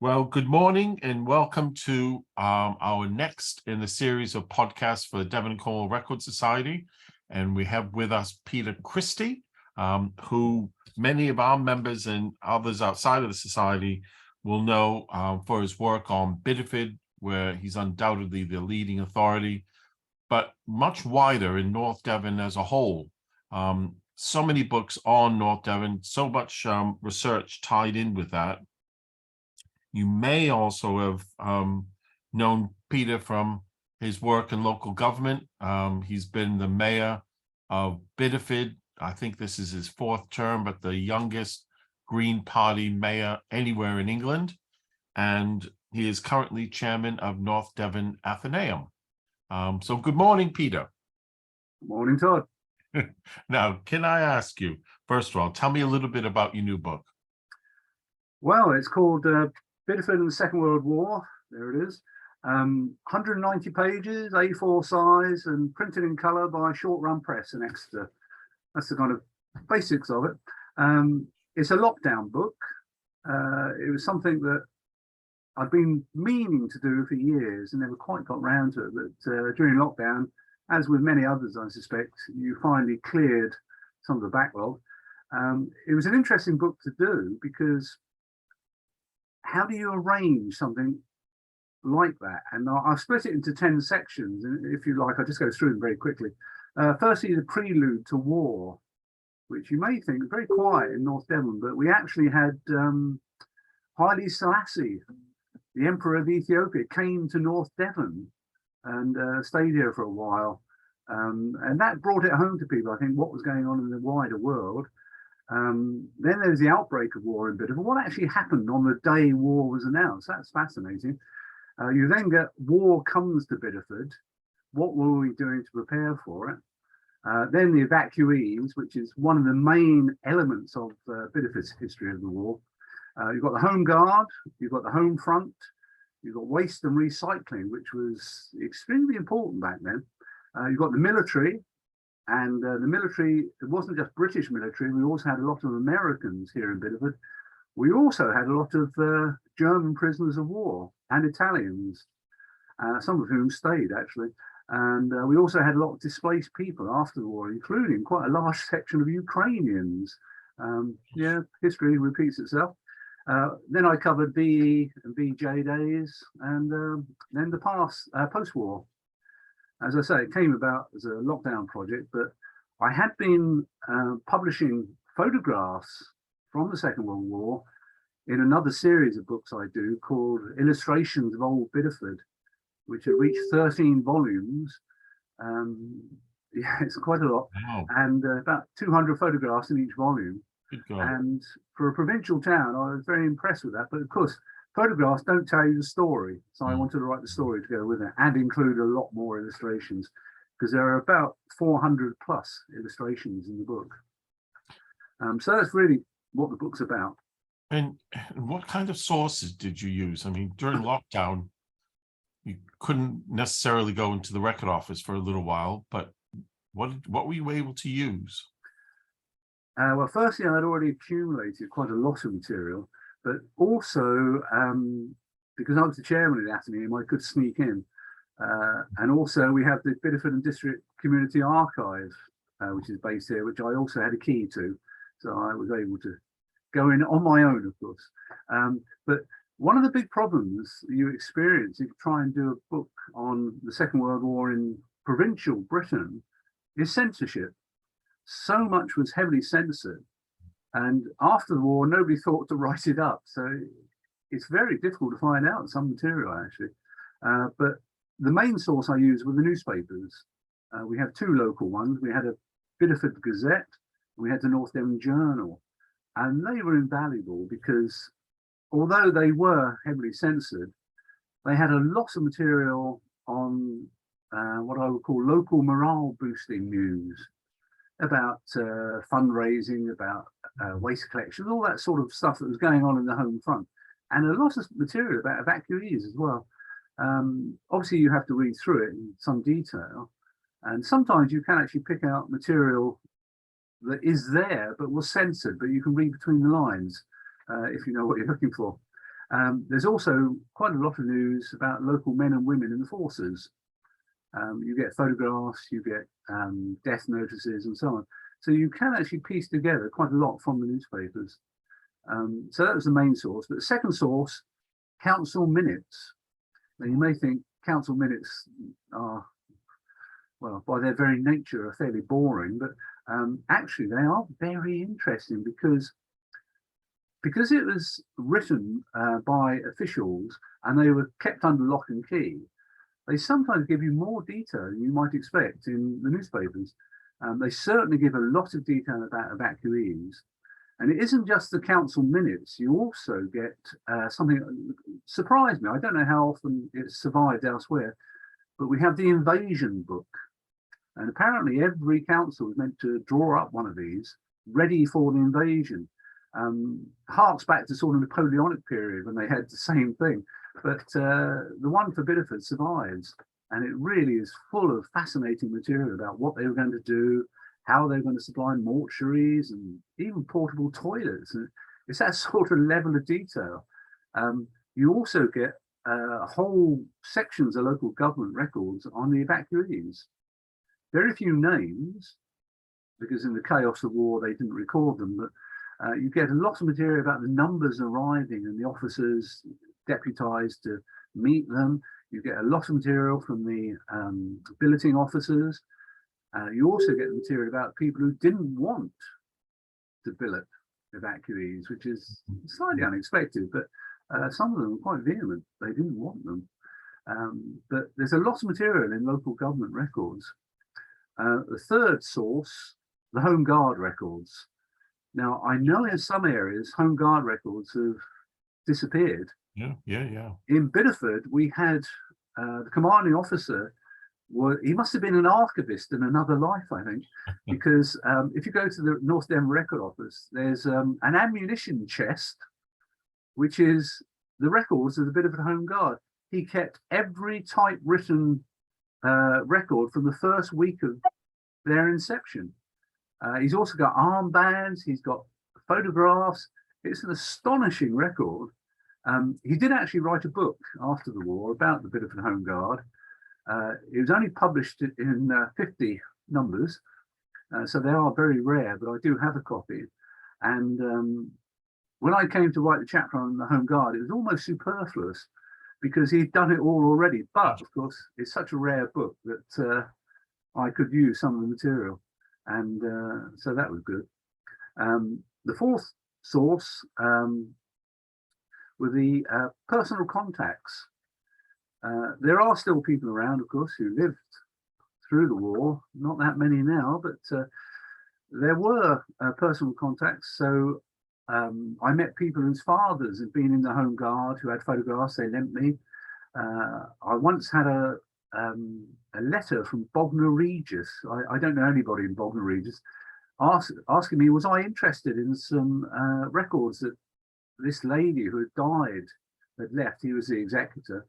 Well, good morning and welcome to our next in the series of podcasts for the Devon and Cornwall Record Society. And we have with us Peter Christie, who many of our members and others outside of the society will know for his work on Bideford, where he's undoubtedly the leading authority, but much wider in North Devon as a whole. So many books on North Devon, so much research tied in with that. You may also have known Peter from his work in local government. He's been the mayor of Bideford. I think this is his fourth term, but the youngest Green Party mayor anywhere in England. And he is currently chairman of North Devon Athenaeum. So good morning, Peter. Good morning, Todd. Now, can I ask you, first of all, tell me a little bit about your new book. Well, it's called Bideford and the Second World War. There it is. 190 pages, A4 size, and printed in colour by Short Run Press in Exeter. That's the kind of basics of it. It's a lockdown book. It was something that I've been meaning to do for years and never quite got round to it. But during lockdown, as with many others, I suspect, you finally cleared some of the backlog. It was an interesting book to do because how do you arrange something like that? And I've split it into 10 sections. And if you like, I'll just go through them very quickly. Firstly, the prelude to war, which you may think is very quiet in North Devon, but we actually had Haile Selassie, the Emperor of Ethiopia, came to North Devon and stayed here for a while. And that brought it home to people, I think, what was going on in the wider world. Then there's the outbreak of war in Bideford. What actually happened on the day war was announced? That's fascinating. You then get war comes to Bideford. What were we doing to prepare for it? Then the evacuees, which is one of the main elements of Bideford's history of the war. You've got the Home Guard, you've got the Home Front, you've got waste and recycling, which was extremely important back then. You've got the military. And the military, it wasn't just British military, we also had a lot of Americans here in Bideford. We also had a lot of German prisoners of war and Italians, some of whom stayed actually. And we also had a lot of displaced people after the war, including quite a large section of Ukrainians. Yeah, history repeats itself. Then I covered BE and BJ days, and then the post-war. As I say, it came about as a lockdown project, but I had been publishing photographs from the Second World War in another series of books I do called Illustrations of Old Bideford, which had reached 13 volumes. Yeah, it's quite a lot. Wow. And about 200 photographs in each volume. And for a provincial town, I was very impressed with that. But of course, photographs don't tell you the story. So I wanted to write the story to go with it and include a lot more illustrations because there are about 400 plus illustrations in the book. So that's really what the book's about. And what kind of sources did you use? I mean, during lockdown, you couldn't necessarily go into the record office for a little while, but what were you able to use? Well, firstly, I'd already accumulated quite a lot of material. But also, because I was the chairman of the Athenaeum, I could sneak in. And also we have the Bideford and District Community Archive, which is based here, which I also had a key to. So I was able to go in on my own, of course. But one of the big problems you experience if you try and do a book on the Second World War in provincial Britain is censorship. So much was heavily censored. And after the war, nobody thought to write it up. So it's very difficult to find out some material, actually. But the main source I used were the newspapers. We have two local ones. We had a Bideford Gazette, and we had the North Devon Journal. And they were invaluable because although they were heavily censored, they had a lot of material on what I would call local morale boosting news. About fundraising, about waste collection, all that sort of stuff that was going on in the home front, and a lot of material about evacuees as well. Obviously, you have to read through it in some detail, and sometimes you can actually pick out material that is there but was censored, but you can read between the lines if you know what you're looking for. There's also quite a lot of news about local men and women in the forces. You get photographs, you get death notices and so on. So you can actually piece together quite a lot from the newspapers. So that was the main source. But the second source, council minutes. Now you may think council minutes are, well, by their very nature, are fairly boring, but actually they are very interesting because it was written by officials and they were kept under lock and key. They sometimes give you more detail than you might expect in the newspapers. They certainly give a lot of detail about evacuees. And it isn't just the council minutes. You also get something that surprised me. I don't know how often it's survived elsewhere, but we have the invasion book. And apparently every council is meant to draw up one of these, ready for the invasion. Harks back to sort of Napoleonic period when they had the same thing. But the one for Bideford survives. And it really is full of fascinating material about what they were going to do, how they're going to supply mortuaries and even portable toilets. And it's that sort of level of detail. You also get whole sections of local government records on the evacuees. Very few names, because in the chaos of war, they didn't record them, but you get a lot of material about the numbers arriving and the officers deputized to meet them. You get a lot of material from the billeting officers. You also get material about people who didn't want to billet evacuees, which is slightly unexpected, but some of them were quite vehement. They didn't want them. But there's a lot of material in local government records. The third source, the Home Guard records. Now, I know in some areas, Home Guard records have disappeared. Yeah. In Bideford, we had the commanding officer. He must have been an archivist in another life, I think, because if you go to the North Devon Record Office, there's an ammunition chest, which is the records of the Bideford Home Guard. He kept every typewritten record from the first week of their inception. He's also got armbands, he's got photographs. It's an astonishing record. He did actually write a book after the war about the Bideford Home Guard. It was only published in 50 numbers, so they are very rare, but I do have a copy. And when I came to write the chapter on the Home Guard, it was almost superfluous because he'd done it all already. But of course, it's such a rare book that I could use some of the material. And so that was good. The fourth source were the personal contacts. There are still people around, of course, who lived through the war. Not that many now, but there were personal contacts. So I met people whose fathers had been in the Home Guard who had photographs they lent me. I once had a letter from Bognor Regis. I don't know anybody in Bognor Regis, asking me, was I interested in some records that this lady who had died had left. He was the executor.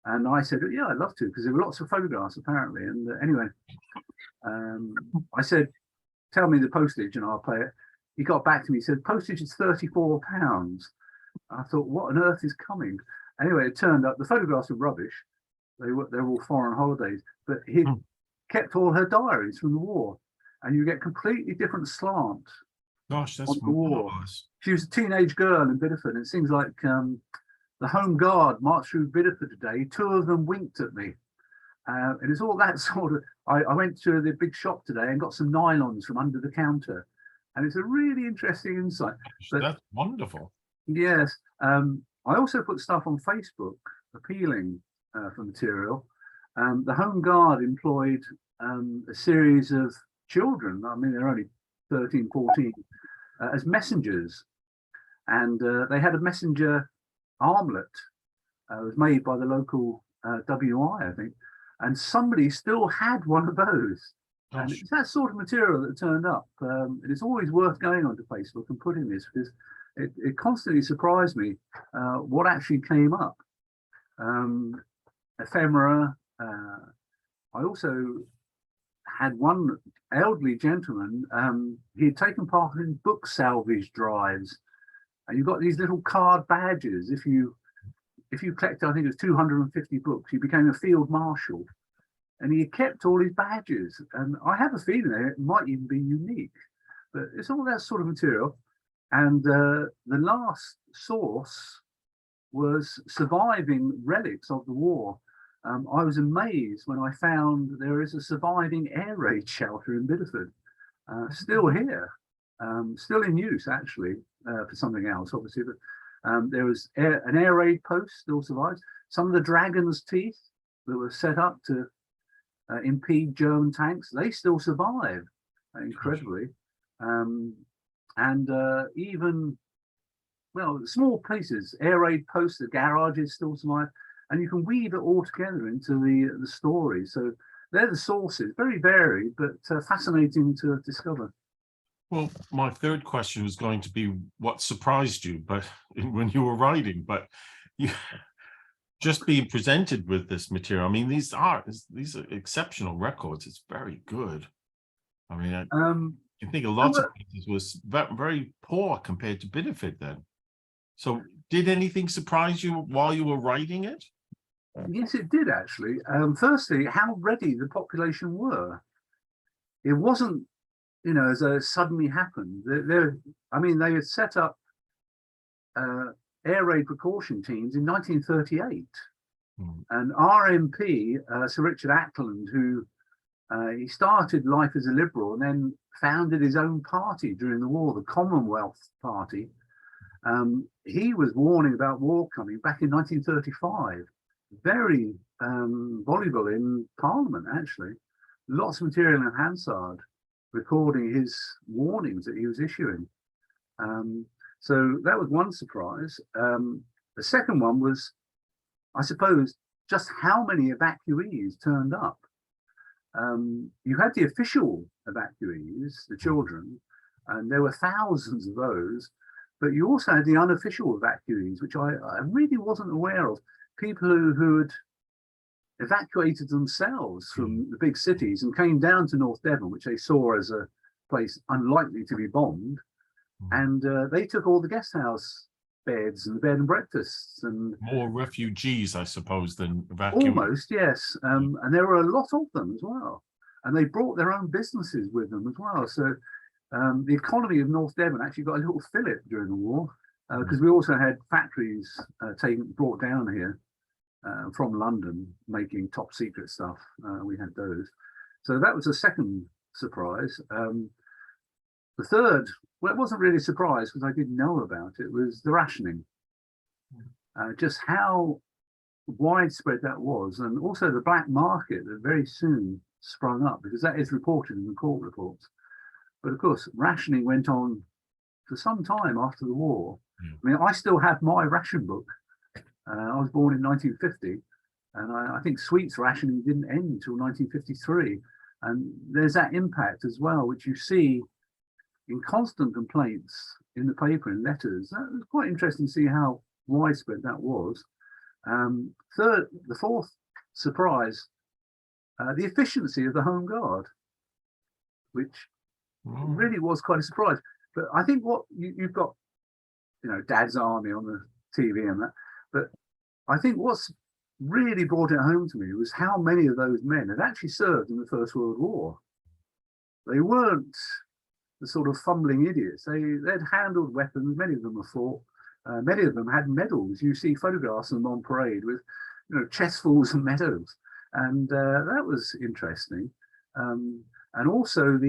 And I said, yeah, I'd love to, because there were lots of photographs apparently. And anyway, I said, tell me the postage and I'll pay it. He got back to me, he said, postage is £34. I thought, what on earth is coming? Anyway, it turned up, the photographs were rubbish. They were all foreign holidays, but he kept all her diaries from the war. And you get completely different slant. Gosh, that's the war. Marvelous. She was a teenage girl in Bideford, and it seems like the Home Guard marched through Bideford today. Two of them winked at me. And it's all that sort of, I went to the big shop today and got some nylons from under the counter. And it's a really interesting insight. But, that's wonderful. Yes. I also put stuff on Facebook appealing for material. The Home Guard employed a series of children, I mean, they're only 13, 14, as messengers. And they had a messenger armlet. It was made by the local WI, I think. And somebody still had one of those. Gosh. And it's that sort of material that turned up. And it's always worth going onto Facebook and putting this, because it constantly surprised me what actually came up. Ephemera. I also had one elderly gentleman. He had taken part in book salvage drives, and you've got these little card badges. If you collected, I think it was 250 books, you became a field marshal, and he kept all his badges. And I have a feeling it might even be unique, but it's all that sort of material. And the last source was surviving relics of the war. I was amazed when I found there is a surviving air raid shelter in Bideford, still here, still in use actually, for something else, obviously. But there was an air raid post still survives. Some of the dragon's teeth that were set up to impede German tanks, they still survive, incredibly. And even, well, small places, air raid posts, the garages still survive, and you can weave it all together into the story. So they're the sources, very varied, but fascinating to discover. Well, my third question was going to be what surprised you, but when you were writing, but you just being presented with this material. I mean, these are exceptional records. It's very good. I mean, I think a lot of places was very poor compared to Bideford then. So did anything surprise you while you were writing it? Yes, it did actually. Firstly, how ready the population were. It wasn't, you know, as a suddenly happened. I mean, they had set up air raid precaution teams in 1938. And RMP, Sir Richard Ackland, who he started life as a Liberal and then founded his own party during the war, the Commonwealth Party. He was warning about war coming back in 1935. Very voluble in Parliament, actually. Lots of material in Hansard recording his warnings that he was issuing. So that was one surprise. The second one was, I suppose, just how many evacuees turned up. You had the official evacuees, the children, and there were thousands of those, but you also had the unofficial evacuees, which I really wasn't aware of. People who had evacuated themselves from the big cities and came down to North Devon, which they saw as a place unlikely to be bombed, and they took all the guest house beds and bed and breakfasts, and more refugees, I suppose, than evacuees. Almost, yes. And there were a lot of them as well, and they brought their own businesses with them as well. So the economy of North Devon actually got a little fillip during the war, because we also had factories brought down here from London making top secret stuff. We had those. So that was the second surprise. The third, well, it wasn't really a surprise because I didn't know about it, was the rationing. Just how widespread that was, and also the black market that very soon sprung up, because that is reported in the court reports. But of course, rationing went on for some time after the war. I mean, I still have my ration book. I was born in 1950, and I think sweets rationing didn't end until 1953. And there's that impact as well, which you see in constant complaints in the paper and letters. That was quite interesting to see how widespread that was. The fourth surprise, the efficiency of the Home Guard, which really was quite a surprise. But I think what you've got, you know, Dad's Army on the TV and that, but I think what's really brought it home to me was how many of those men had actually served in the First World War. They weren't the sort of fumbling idiots. They'd handled weapons. Many of them were fought. Many of them had medals. You see photographs of them on parade with, you know, chestfuls of medals, and that was interesting. And also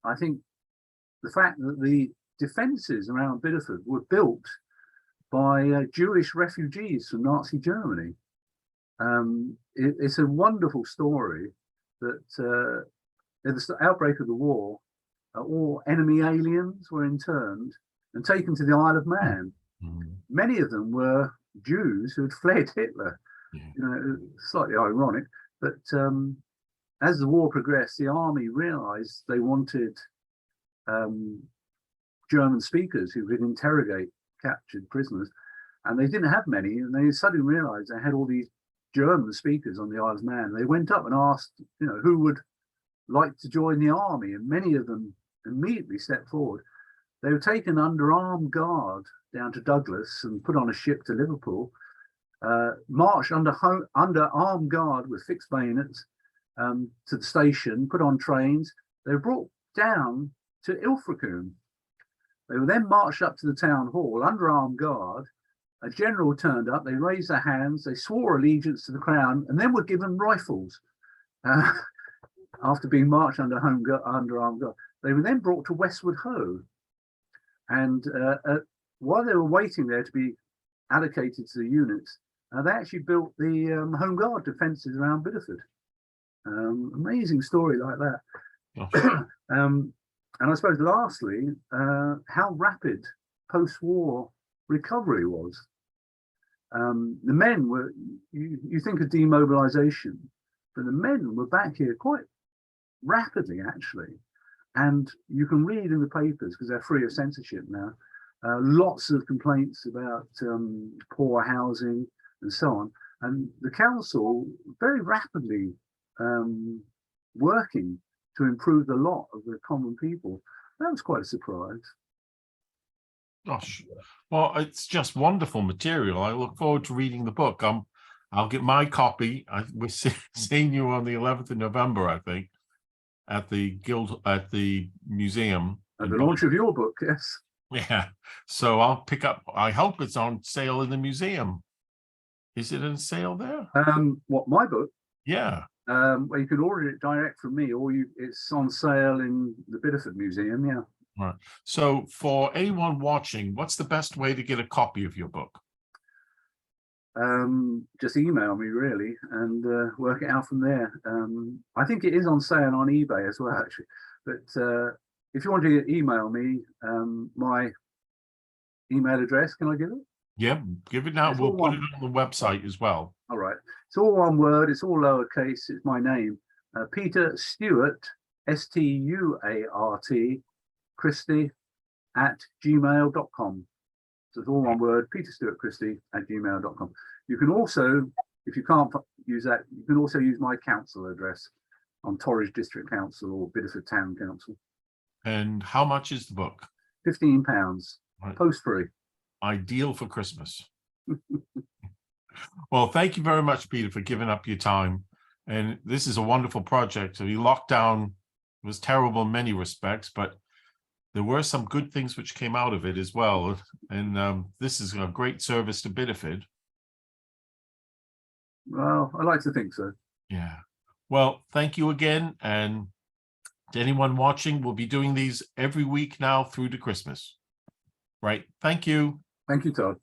I think the fact that the defences around Bideford were built by Jewish refugees from Nazi Germany. It's a wonderful story that at the outbreak of the war, all enemy aliens were interned and taken to the Isle of Man. Many of them were Jews who had fled Hitler. You know, slightly ironic, but as the war progressed, the army realised they wanted German speakers who could interrogate captured prisoners, and they didn't have many, and they suddenly realised they had all these German speakers on the Isle of Man. They went up and asked, you know, who would like to join the army, and many of them immediately stepped forward. They were taken under armed guard down to Douglas and put on a ship to Liverpool, marched under armed guard with fixed bayonets to the station, put on trains. They were brought down to Ilfracombe. They were then marched up to the town hall under armed guard. A general turned up, they raised their hands, they swore allegiance to the crown, and then were given rifles after being marched under armed guard. They were then brought to Westward Ho. And while they were waiting there to be allocated to the units, they actually built the Home Guard defences around Bideford. Amazing story like that. Oh. And I suppose lastly, how rapid post-war recovery was. The men were, you think of demobilisation, but the men were back here quite rapidly, actually. And you can read in the papers, because they're free of censorship now, lots of complaints about poor housing and so on. And the council very rapidly working to improve the lot of the common people. That was quite a surprise. Gosh, well, it's just wonderful material. I look forward to reading the book. I'll get my copy. We're seeing you on the 11th of November, I think, at the museum. At the launch of your book, yes. Yeah. So I'll pick up. I hope it's on sale in the museum. Is it on sale there? What, my book? Yeah. Well, you can order it direct from me, or it's on sale in the Bideford Museum. Yeah. Right. So for anyone watching, what's the best way to get a copy of your book? Just email me, really, and work it out from there. I think it is on sale on eBay as well, actually. But if you want to email me, my email address, can I give it? Yeah, give it now. We'll put it on the website as well. All right. It's all one word. It's all lowercase. It's my name, Peter Stewart, Stuart, Christie @gmail.com. So it's all one word, Peter Stewart Christie @gmail.com. You can also, if you can't use that, you can also use my council address on Torridge District Council or Bideford Town Council. And how much is the book? £15, right. Post-free. Ideal for Christmas. Well, thank you very much, Peter, for giving up your time. And this is a wonderful project. The lockdown was terrible in many respects, but there were some good things which came out of it as well. And this is a great service to Bideford. Well, I like to think so. Yeah. Well, thank you again. And to anyone watching, we'll be doing these every week now through to Christmas. Right. Thank you. Thank you, Todd.